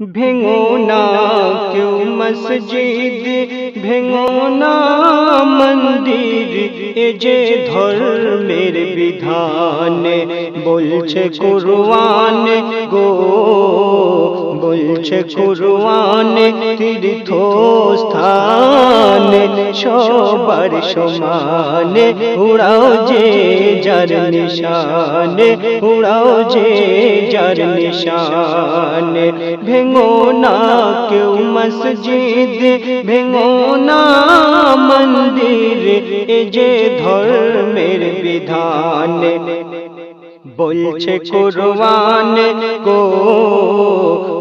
ভেঙো না কেউ মসজিদ, ভেঙো না মন্দির, এ যে ধর্মের বিধান বলছে কুরআন গো, বলছে কুরআন তীর্থস্থান সবার সমান, উড়াও যে যার নিশান, উড়াও যে যার নিশান। ভেঙো না কেউ মসজিদ, ভেঙো না মন্দির, এ যে ধর্মের বিধান বলছে কুরআন গো,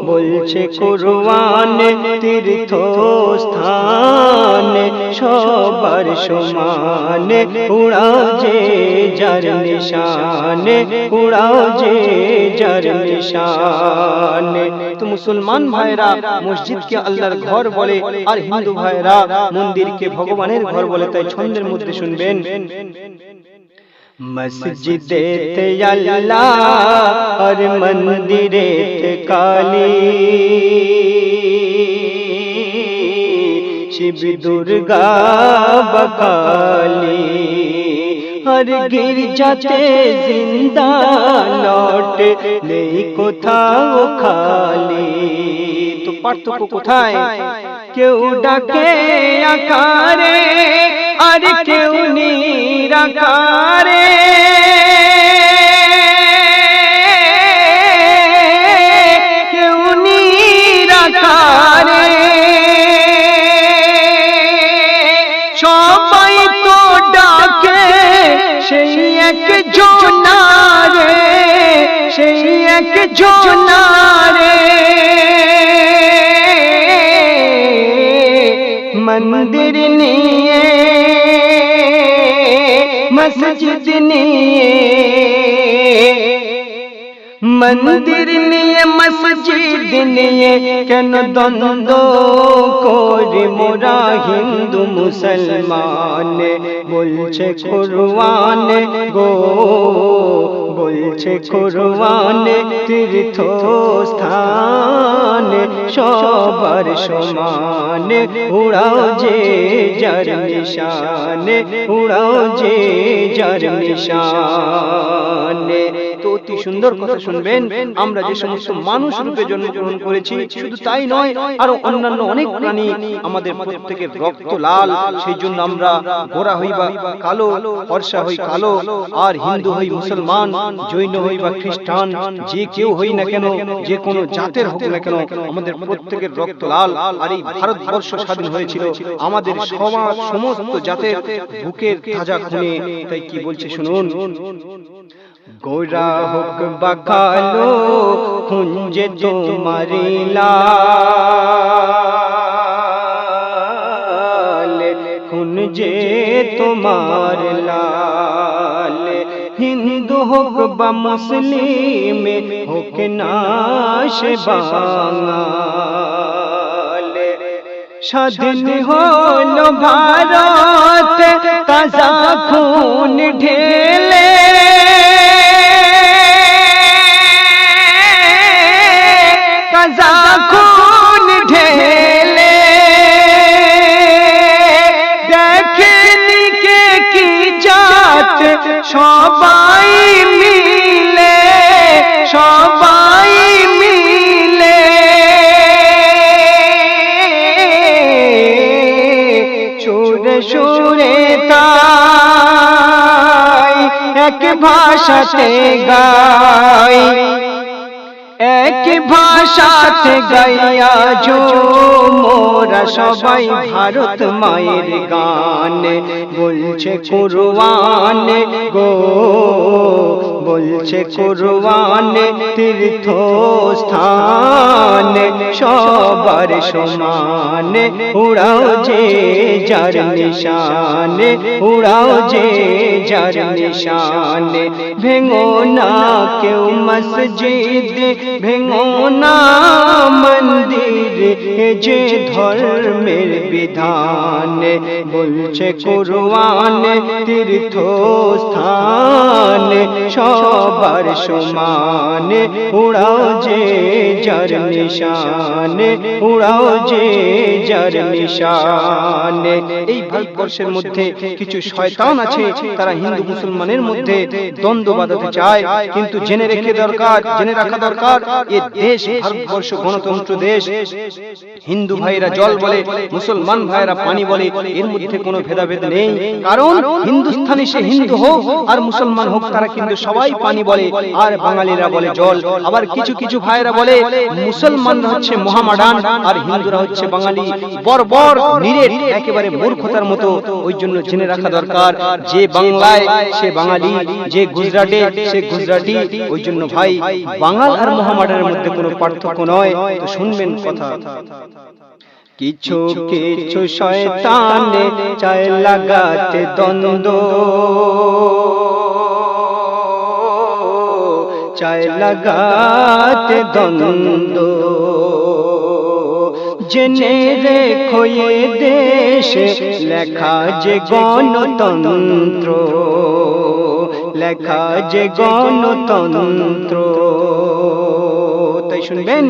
বলছে কুরআন তীর্থস্থান সবার সমান, উড়াও যে যার নিশান, উড়াও যে যার নিশান। তো মুসলমান ভাইরা মসজিদকে আল্লাহর ঘর বলে, আর হিন্দু ভাইরা মন্দিরকে ভগবানের ঘর বলে। তাই ছন্দের মধ্যে শুনবেন, মসজিদেতে আল্লাহ আর মন্দিরেতে কালী, শিব দুর্গা বকালী, হর গির্জাতে জিন্দা লট নেই কোথাও খালি। তো পার্থক্য কোথায়? কেউ ডাকে আকারে আর কেউ নিরাকারে, কেউ নিরাকারে, সবাই তো ডাকে সেই এক জনারে, সেই এক জনারে। মন্দির নিয়ে মসজিদ নিয়ে, মন্দির নিয়ে মসজিদ নিয়ে কেন দ্বন্দ্ব করি মোরা হিন্দু মুসলমান? বলছে কুরআন গো, বলছে কুরআন তীর্থস্থান সবার সমান, উড়াও যে যার নিশান, উড়াও যে যার নিশান। তো অতি সুন্দর কথা শুনবেন, আমরা যে সমস্ত মানুষ রূপে জন্মগ্রহণ করেছি, শুধু তাই নয় আরো অন্যান্য অনেক প্রাণী, আমাদের প্রত্যেকের রক্ত লাল। সেই জন্য আমরা গোরা হই বা কালো, ফর্সা হই কালো, আর হিন্দু হই মুসলমান, জৈন হই বা খ্রিস্টান, যে কেউ হই না কেন, যে কোনো জাতের হোক না কেন, আমাদের প্রত্যেকের রক্ত লাল। আর এই ভারতবর্ষ স্বাধীন হয়েছিল আমাদের সমস্ত জাতের বুকের তাজা খুনে। তাই কি বলছে শুনুন, গোরা হোক বা কালো খুঁজে তোমারি লাল, খুঁজে তোমার লাল। হিন্দু হোক বা মুসলিম হোক না সে বাঙাল, স্বাধীন হলো ভারত তাজা খুন ঢেলে, তাজা খুন ঢেলে। দেখেনি কে কি জাত সবাই মিলে, সবাই মিলে। সুরে সুরে তাই এক ভাষাতে গাই, এক ভাষাতে গাইয়া যো মোরা সবাই ভারত মায়ের গান। বলছে কুরআন গো, বলছে কুরআন তীর্থস্থান সবার সমান, উড়াও যে যার নিশান, উড়াও যে যার নিশান। ভেঙো না কেউ মসজিদ, ভেঙো না মন্দির, এ যে ধর্মের বিধান, বলছে কুরআন তীর্থস্থান সবার সমান, উড়াও যে যার নিশান, উড়াও যে যার নিশান। এই ভারতবর্ষের মধ্যে কিছু শয়তান আছে, তারা হিন্দু মুসলমানের মধ্যে দ্বন্দ্ব বাঁধাতে চায়, কিন্তু জেনে রাখা দরকার এ দেশ ভারতবর্ষ গণতন্ত্র দেশ। হিন্দু ভাইরা জল বলে, মুসলমান ভাইরা পানি বলে, এর মধ্যে কোনো ভেদাভেদ নেই। কারণ হিন্দুস্তানি সে হিন্দু হোক আর মুসলমান হোক, তারা কিন্তু সবাই পানি বলে, আর বাঙালিরা বলে জল। আবার কিছু কিছু ভাইরা বলে মুসলমানরা হচ্ছে মহামাডান আর হিন্দুরা হচ্ছে বাঙালি। বর্বর নিরেট একেবারে মূর্খতার মতো। ওই জন্য জেনে রাখা দরকার, যে বাংলায় সে বাঙালি, যে গুজরাটে সে গুজরাটি। ওই জন্য ভাই, বাঙাল আর মহামাডানের মধ্যে কোনো পার্থক্য নয়। তো শুনবেন কথা। কিছু কিছু শয়তানে চায় লাগাতে দ্বন্দ্ব, চায় লাগাতে দ্বন্দ্ব। জেনে রেখো এ দেশে লেখা যে গণতন্ত্র, লেখা যে গণতন্ত্র। তাই শুনবেন,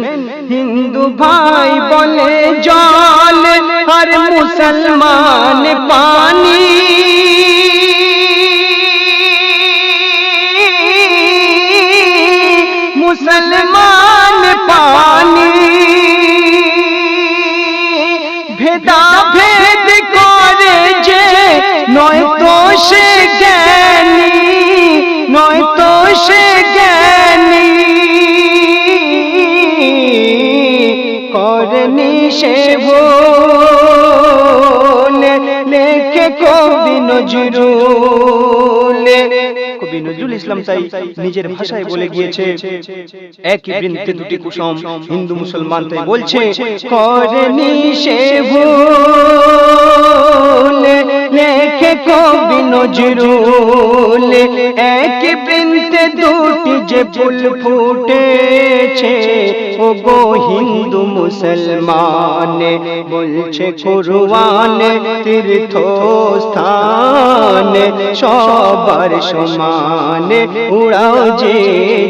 হিন্দু ভাই বলে জল আর মুসলমান পানি, মুসলমান পানি। ভেদাভেদ করে যে নয় তো সে জ্ঞানী, নয় তো সে জ্ঞানী। করনি সে ভুল লেখে কবি নজরুল। কবি নজরুল ইসলাম তাই নিজের ভাষায় বলে গিয়েছে, একই বৃন্তে দুটি কুসুম, হিন্দু মুসলমান তাই বলছে করনি সে ভুল লেখে কবি নজরুল। একই বৃন্তে দুটি যে ফুল ফুটেছে, ও গো হিন্দু মুসলমান, বলছে কুরআন তীর্থস্থান সবার সমান, উড়াও যে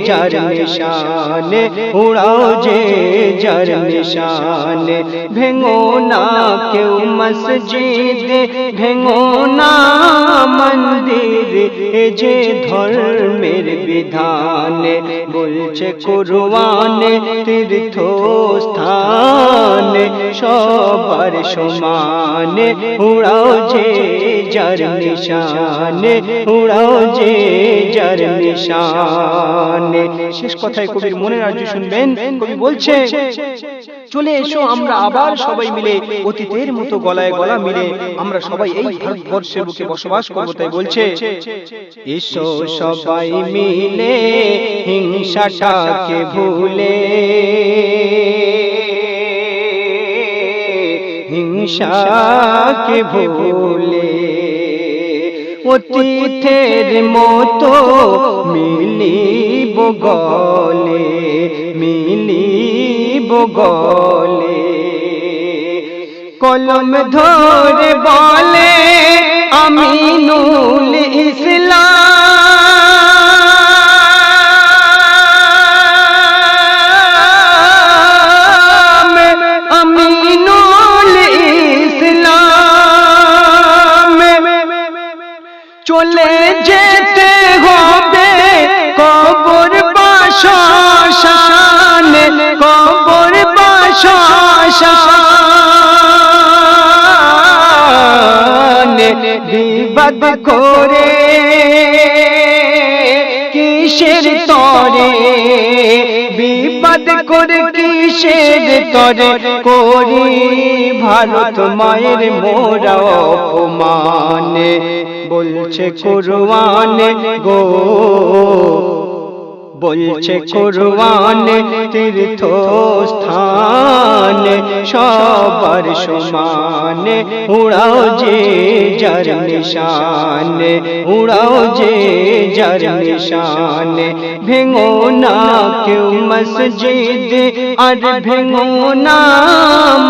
যার নিশান, উড়াও যে যার নিশান। ভেঙো না কেউ মসজিদ, ভেঙো না মন্দির, এ যে ধর্মের বিধান, বলছে কুরআন তীর্থস্থান সবার সমান, উড়াও যে যার নিশান, উড়াও যে যার নিশান। শেষ কথায় কবির মনের আর্য শুনবেন। কবি বলছে, চলে এসো আমরা আবার সবাই মিলে অতীতের মতো গলায় গলা মিলে আমরা সবাই এই ভারতবর্ষের বুকে বসবাস করব। তাই বলছে, এসো সবাই মিলে হিংসাটাকে ভুলে, হিংসাকে ভুলে অতীতের মতো মিলিব গলে, মিলিব গলে। কলম ধরে বলে আমিনুল ইসলাম, আমিনুল ইসলাম। চলে যেতে হবে কবর বা শ্মশান, কবর বা শ্মশান। বিবাদ করে কিসের তরে, বিবাদ করে কিসের তরে করি ভারত মায়ের মোরা অপমান, বলছে কুরআন গো বলছে কুরআন তীর্থস্থান সবার সমান উড়াও যে যার নিশান উড়াও যে যার নিশান ভেঙো না কেউ মসজিদ আর ভেঙো না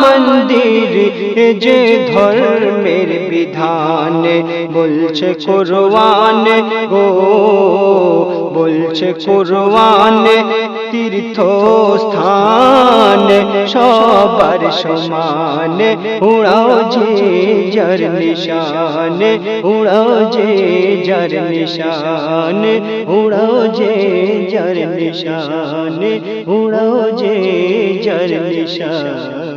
মন্দির যে ধর্মের বিধান বলছে কুরআন গো বলছে কুরআন তীর্থস্থান সবার সমান উড়াও যে যার নিশান উড়াও যে যার নিশান উড়াও যে যার নিশান উড়াও যে যার নিশান